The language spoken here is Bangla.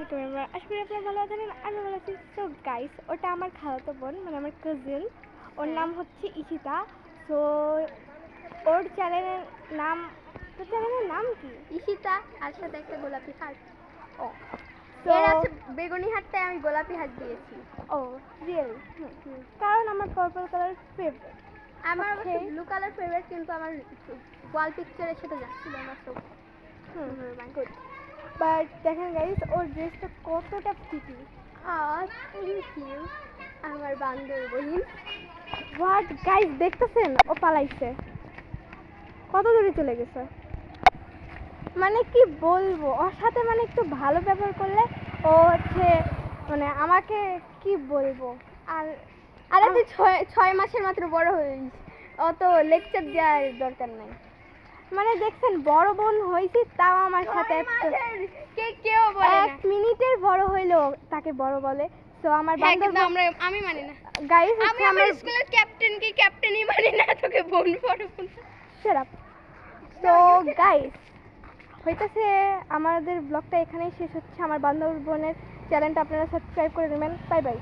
আশা করি আপনারা ভালো আছেন। আমি ভালো আছি। সো গাইস, ওটা আমার খালাতো বোন, মানে আমার কাজিন। ওর নাম হচ্ছে ঈশিতা। সো ওর চ্যানেলের নাম, তোর চ্যানেলের নাম কি? ঈশিতা আর সাথে একটা গোলাপি হার্ট। ও এর আছে বেগুনি হার্টটায় আমি গোলাপি হার্ট দিয়েছি। ও রিয়েল, কারণ আমার পার্পল কালার ফেভারিট। আমার অবশ্য ব্লু কালার ফেভারিট, কিন্তু আমার ওয়াল পিকচারের সাথে যাচ্ছিল না। So good. বাট দেখেন গাইস, ওর ড্রেসটা কতটা ফিটি। থ্যাংক ইউ আমার বান্ধবী বহিন। হোয়াট গাইস, দেখতেছেন ও পালাইছে, কত দূরে চলে গেছে। মানে কি বলবো, ওর সাথে মানে একটু ভালো ব্যবহার করলে ও হচ্ছে মানে আমাকে কি বলবো। আর আরে তুই 6 মাসের মাত্র বড় হইস, অত লেকচার দেওয়ার দরকার নাই। মানে দেখছেন, বড় বোন হয়েছি তাও আমার সাথে কেউ বলে না 1 মিনিটের বড় হইলেও তাকে বড় বলে। তো আমার আমি মানি না গাইস, আমি আমার স্কুলের ক্যাপ্টেনকে ক্যাপ্টেনই মানি না, তোকে বোন বড় বোন। Shut up. তো গাইস, হইতেছে আমাদের ব্লগটা এখানেই শেষ হচ্ছে। আমার বান্ধবী বোনের চ্যানেলটা আপনারা সাবস্ক্রাইব করে নেবেন। Bye bye.